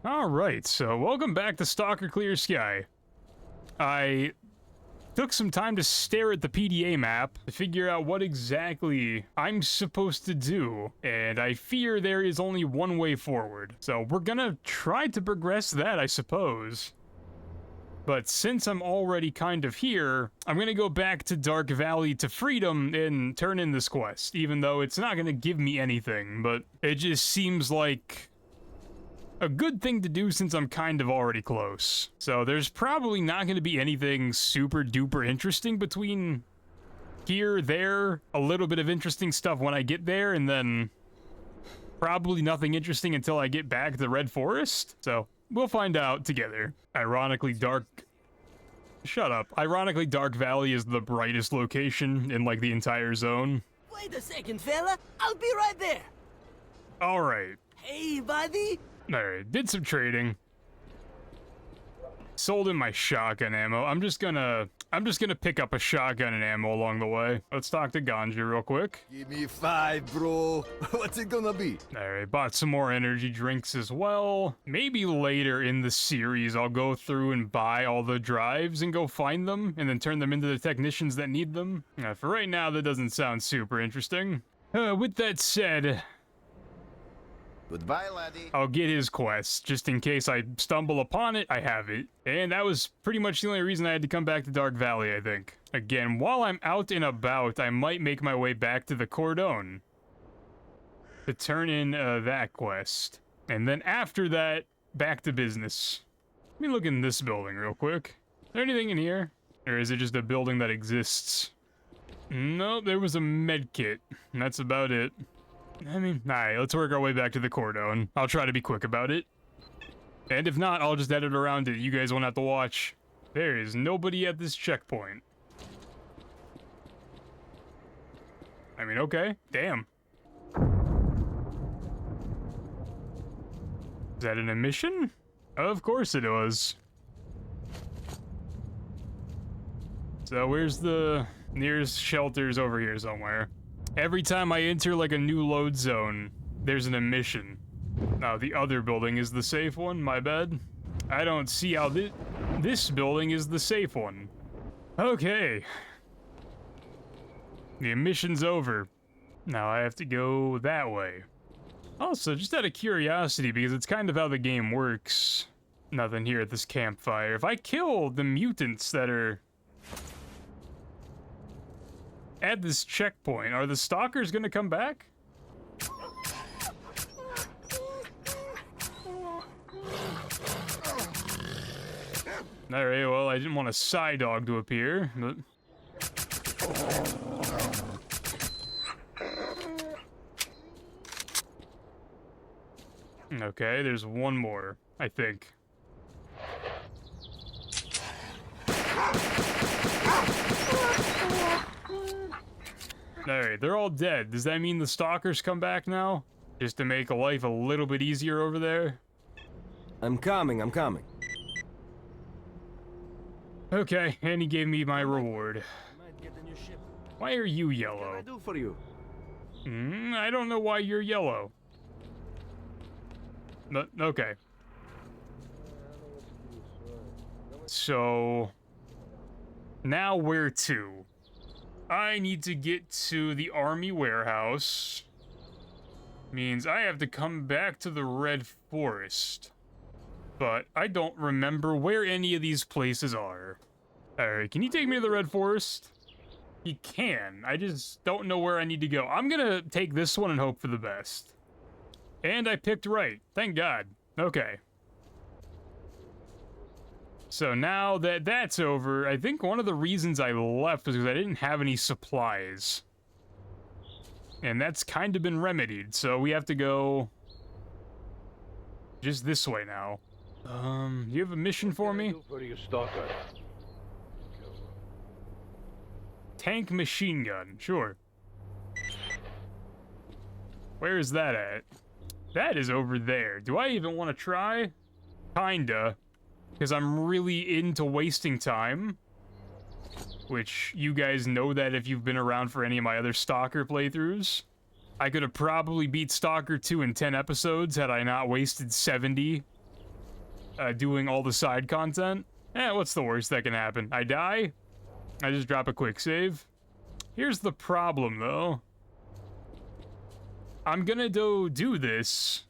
Alright, so welcome back to Stalker Clear Sky. I took some time to stare at the PDA map to figure out what exactly I'm supposed to do, and I fear there is only one way forward. So we're gonna try to progress that, I suppose. But since I'm already kind of here, I'm gonna go back to Dark Valley to Freedom and turn in this quest, even though it's not gonna give me anything, but it just seems like a good thing to do since I'm kind of already close. So there's probably not going to be anything super duper interesting between here, there, a little bit of interesting stuff when I get there, and then probably nothing interesting until I get back to the Red Forest. So we'll find out together. Ironically, Shut up. Ironically, Dark Valley is the brightest location in, like, the entire zone. Wait a second, fella. I'll be right there. Alright. Hey, buddy. Alright, did some trading. Sold in my shotgun ammo. I'm just gonna pick up a shotgun and ammo along the way. Let's talk to Ganja real quick. Give me 5, bro. What's it gonna be? Alright, bought some more energy drinks as well. Maybe later in the series I'll go through and buy all the drives and go find them, and then turn them into the technicians that need them. For right now, that doesn't sound super interesting. With that said, Goodbye, laddie. I'll get his quest, just in case I stumble upon it, I have it. And that was pretty much the only reason I had to come back to Dark Valley, I think. Again, while I'm out and about, I might make my way back to the Cordon to turn in that quest. And then after that, back to business. Let me look in this building real quick. Is there anything in here? Or is it just a building that exists? No, there was a med kit, and that's about it. I mean, alright, let's work our way back to the Cordon. I'll try to be quick about it. And if not, I'll just edit around it. You guys won't have to watch. There is nobody at this checkpoint. I mean, okay. Damn. Is that an emission? Of course it was. So where's the nearest shelters? Over here somewhere. Every time I enter, like, a new load zone, there's an emission. Now, the other building is the safe one, my bad. I don't see how this building is the safe one. Okay. The emission's over. Now I have to go that way. Also, just out of curiosity, because it's kind of how the game works. Nothing here at this campfire. If I kill the mutants that are at this checkpoint, are the stalkers gonna come back? Alright, well, I didn't want a side dog to appear, but... Okay, there's one more, I think. Alright, they're all dead. Does that mean the stalkers come back now? Just to make life a little bit easier over there? I'm coming. Okay, and he gave me my reward. Why are you yellow? What can I do for you? I don't know why you're yellow. But, okay. So... now where to? I need to get to the army warehouse. Means I have to come back to the Red Forest. But I don't remember where any of these places are. Alright, can you take me to the Red Forest? He can. I just don't know where I need to go. I'm gonna take this one and hope for the best. And I picked right. Thank God. Okay. So now that that's over, I think one of the reasons I left was because I didn't have any supplies. And that's kind of been remedied, so we have to go just this way now. Do you have a mission for me? Tank machine gun, sure. Where is that at? That is over there. Do I even want to try? Kinda. Because I'm really into wasting time. Which, you guys know that if you've been around for any of my other Stalker playthroughs. I could have probably beat Stalker 2 in 10 episodes had I not wasted 70 doing all the side content. What's the worst that can happen? I die? I just drop a quick save. Here's the problem, though. I'm gonna go do this,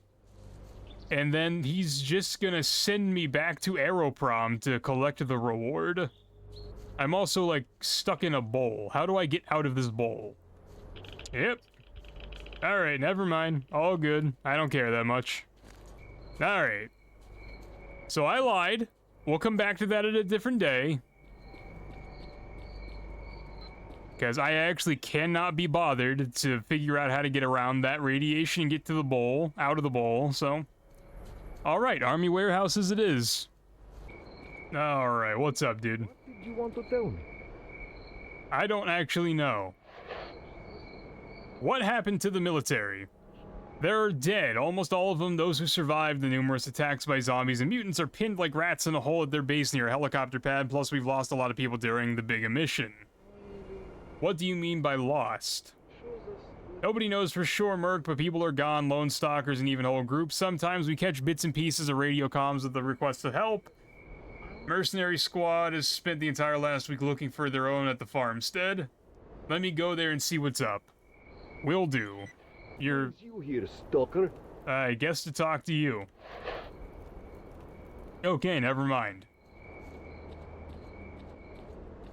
and then he's just gonna send me back to Aeroprom to collect the reward. I'm also, like, stuck in a bowl. How do I get out of this bowl? Yep. Alright, never mind. All good. I don't care that much. Alright. So I lied. We'll come back to that at a different day. Because I actually cannot be bothered to figure out how to get around that radiation and get to the bowl, out of the bowl, so. Alright, Army warehouses it is. Alright, what's up, dude? What did you want to tell me? I don't actually know. What happened to the military? They're dead, almost all of them. Those who survived the numerous attacks by zombies and mutants are pinned like rats in a hole at their base near a helicopter pad, plus we've lost a lot of people during the big emission. What do you mean by lost? Nobody knows for sure, Merc, but people are gone, lone stalkers, and even whole groups. Sometimes we catch bits and pieces of radio comms with the request of help. Mercenary squad has spent the entire last week looking for their own at the farmstead. Let me go there and see what's up. Will do. You're... You here, stalker? I guess to talk to you. Okay, never mind.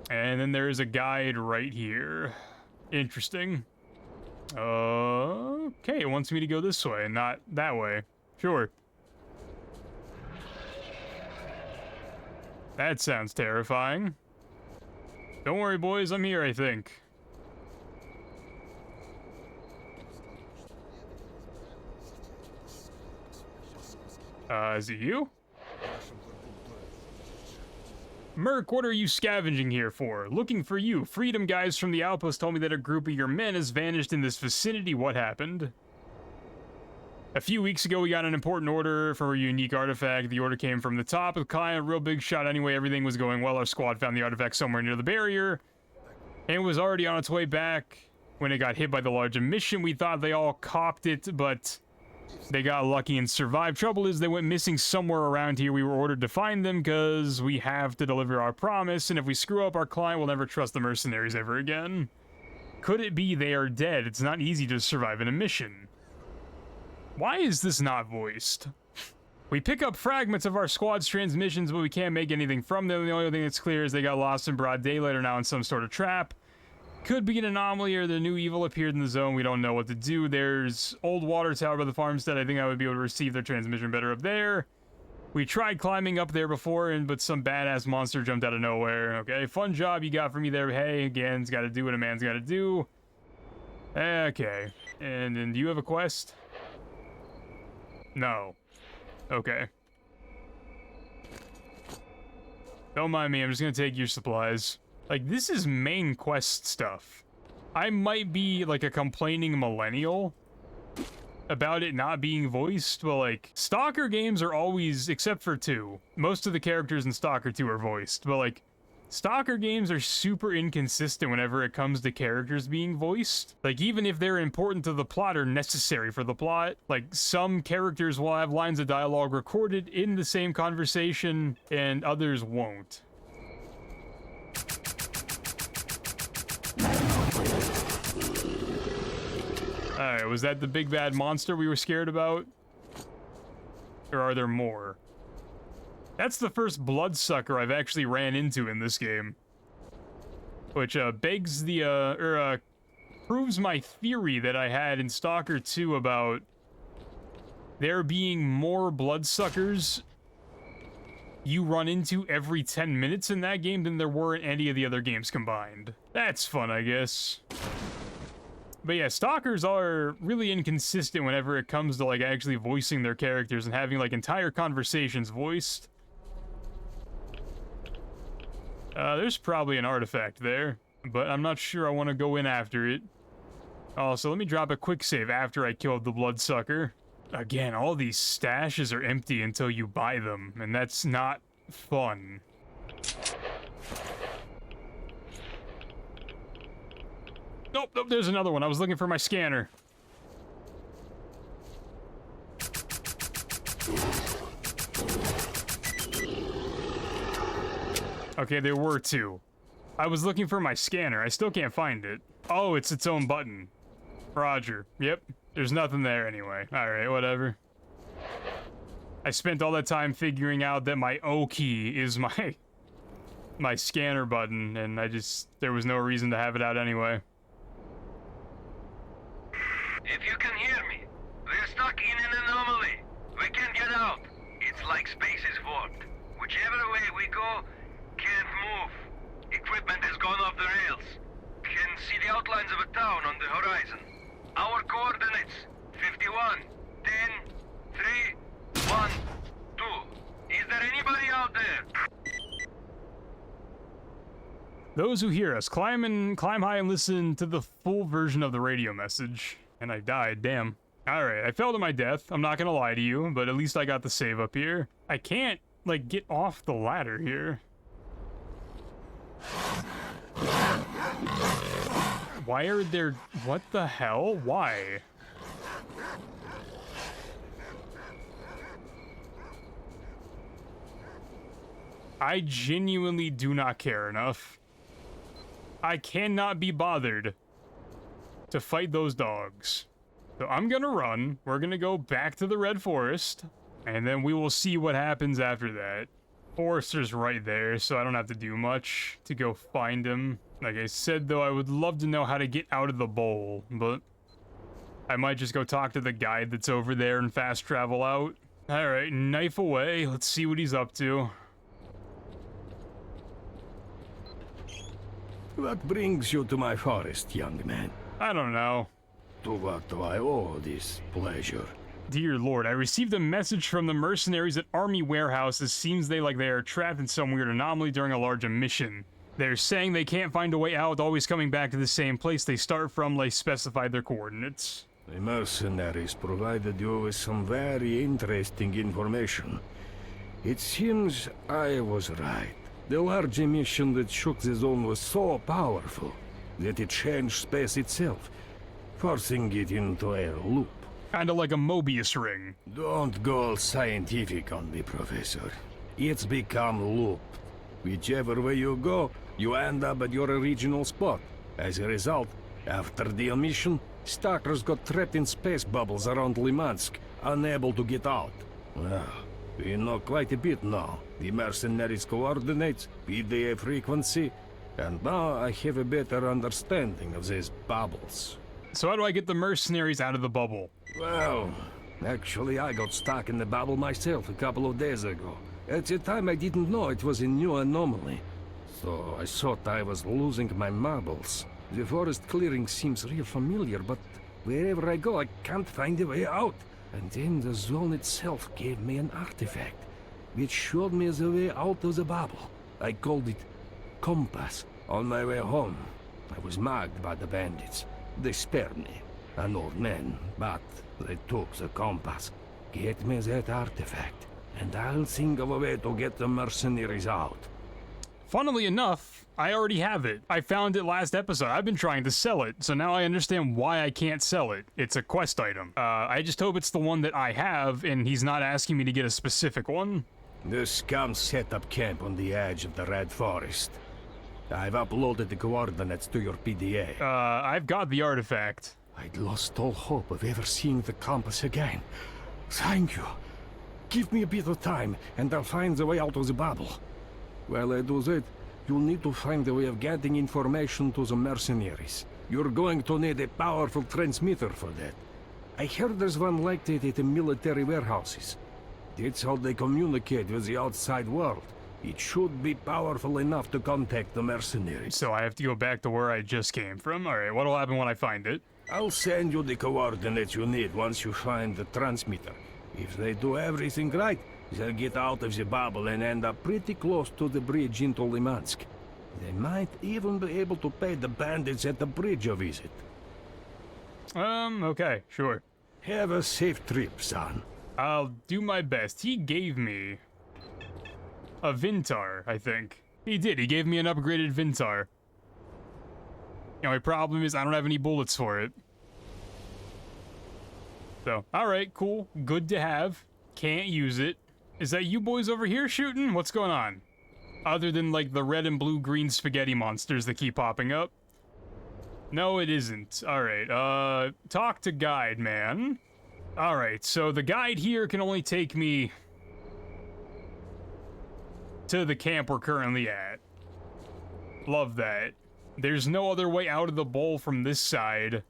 And then there is a guide right here. Interesting. Okay, it wants me to go this way and not that way. Sure. That sounds terrifying. Don't worry, boys, I'm here, I think. Is it you? Merc, what are you scavenging here for? Looking for you. Freedom guys from the outpost told me that a group of your men has vanished in this vicinity. What happened? A few weeks ago, we got an important order for a unique artifact. The order came from the top. The client, real big shot anyway. Everything was going well. Our squad found the artifact somewhere near the barrier. And it was already on its way back when it got hit by the large emission. We thought they all copped it, but they got lucky and survived. Trouble is, they went missing somewhere around here. We were ordered to find them because we have to deliver our promise. And if we screw up, our client will never trust the mercenaries ever again. Could it be they are dead? It's not easy to survive in a mission. Why is this not voiced? We pick up fragments of our squad's transmissions, but we can't make anything from them. The only thing that's clear is they got lost in broad daylight or now in some sort of trap. Could be an anomaly or the new evil appeared in the zone. We don't know what to do. There's old water tower by the farmstead. I think I would be able to receive their transmission better up there. We tried climbing up there before, but some badass monster jumped out of nowhere. Okay, fun job you got for me there. Hey, again, got to do what a man's got to do. Okay, and then do you have a quest? No. Okay. Don't mind me, I'm just gonna take your supplies. Like, this is main quest stuff. I might be, like, a complaining millennial about it not being voiced, but, like, Stalker games are always, except for 2. Most of the characters in Stalker 2 are voiced, but, like, Stalker games are super inconsistent whenever it comes to characters being voiced. Like, even if they're important to the plot or necessary for the plot, like, some characters will have lines of dialogue recorded in the same conversation, and others won't. Alright, was that the big bad monster we were scared about? Or are there more? That's the first bloodsucker I've actually ran into in this game. Which, begs the, proves my theory that I had in Stalker 2 about there being more bloodsuckers you run into every 10 minutes in that game than there were in any of the other games combined. That's fun, I guess. But yeah, Stalkers are really inconsistent whenever it comes to, like, actually voicing their characters and having, like, entire conversations voiced. There's probably an artifact there, but I'm not sure I want to go in after it. Also, let me drop a quick save after I killed the bloodsucker. Again, all these stashes are empty until you buy them, and that's not fun. Nope, nope, there's another one. I was looking for my scanner. Okay, there were two. I was looking for my scanner. I still can't find it. Oh, it's its own button. Roger. Yep. There's nothing there anyway. Alright, whatever. I spent all that time figuring out that my O key is my scanner button, and there was no reason to have it out anyway. If you can hear me, we're stuck in an anomaly. We can't get out. It's like space is warped. Whichever way we go, can't move. Equipment has gone off the rails. Can see the outlines of a town on the horizon. Our coordinates, 51, 10, 3, 1, 2. Is there anybody out there? Those who hear us, climb high and listen to the full version of the radio message. And I died, damn. Alright, I fell to my death. I'm not gonna lie to you, but at least I got the save up here. I can't, like, get off the ladder here. Why are there... what the hell? Why? I genuinely do not care enough. I cannot be bothered to fight those dogs. So I'm gonna run. We're gonna go back to the Red Forest, and then we will see what happens after that. Forrester's right there, so I don't have to do much to go find him. Like I said, though, I would love to know how to get out of the bowl, but I might just go talk to the guide that's over there and fast travel out. Alright, knife away. Let's see what he's up to. What brings you to my forest, young man? I don't know. To what do I owe this pleasure? Dear Lord, I received a message from the mercenaries at Army Warehouse. It seems they are trapped in some weird anomaly during a large mission. They're saying they can't find a way out, always coming back to the same place they start from. They specified their coordinates. The mercenaries provided you with some very interesting information. It seems I was right. The large emission that shook the zone was so powerful that it changed space itself, forcing it into a loop. Kinda like a Mobius ring. Don't go all scientific on me, Professor. It's become loop. Whichever way you go, you end up at your original spot. As a result, after the emission, stalkers got trapped in space bubbles around Limansk, unable to get out. Well, we know quite a bit now. The mercenaries' coordinates, PDA frequency, and now I have a better understanding of these bubbles. So how do I get the mercenaries out of the bubble? Well, actually I got stuck in the bubble myself a couple of days ago. At the time I didn't know it was a new anomaly, so I thought I was losing my marbles. The forest clearing seems real familiar, but wherever I go I can't find a way out. And then the zone itself gave me an artifact, which showed me the way out of the bubble. I called it Compass. On my way home, I was mugged by the bandits. They spared me, an old man, but they took the compass. Get me that artifact, and I'll think of a way to get the mercenaries out. Funnily enough, I already have it. I found it last episode. I've been trying to sell it, so now I understand why I can't sell it. It's a quest item. I just hope it's the one that I have, and he's not asking me to get a specific one. The scum set up camp on the edge of the Red Forest. I've uploaded the coordinates to your PDA. I've got the artifact. I'd lost all hope of ever seeing the compass again. Thank you. Give me a bit of time, and I'll find the way out of the bubble. While I do that, you'll need to find a way of getting information to the mercenaries. You're going to need a powerful transmitter for that. I heard there's one like that at the military warehouses. That's how they communicate with the outside world. It should be powerful enough to contact the mercenaries. So I have to go back to where I just came from? Alright, what'll happen when I find it? I'll send you the coordinates you need once you find the transmitter. If they do everything right, they'll get out of the bubble and end up pretty close to the bridge into Limansk. They might even be able to pay the bandits at the bridge a visit. Okay, sure. Have a safe trip, son. I'll do my best. He gave me a Vintar, I think. He did. He gave me an upgraded Vintar. You know, my problem is I don't have any bullets for it. So, alright, cool. Good to have. Can't use it. Is that you boys over here shooting? What's going on? Other than, like, the red and blue green spaghetti monsters that keep popping up. No, it isn't. Alright, talk to guide, man. Alright, so the guide here can only take me to the camp we're currently at. Love that. There's no other way out of the bowl from this side.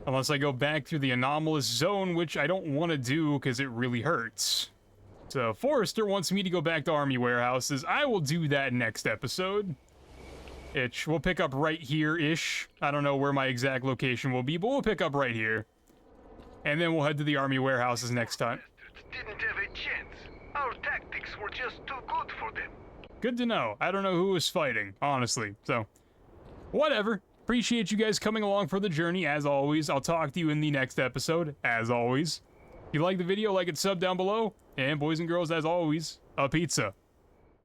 Unless I go back through the anomalous zone, which I don't want to do because it really hurts. So, Forrester wants me to go back to army warehouses. I will do that next episode. We'll pick up right here-ish. I don't know where my exact location will be, but we'll pick up right here. And then we'll head to the army warehouses next time. Didn't have a chance. Our tactics were just too good for them. Good to know. I don't know who was fighting, honestly. So, whatever. Appreciate you guys coming along for the journey, as always. I'll talk to you in the next episode, as always. If you like the video, like it, sub down below. And boys and girls, as always, a pizza.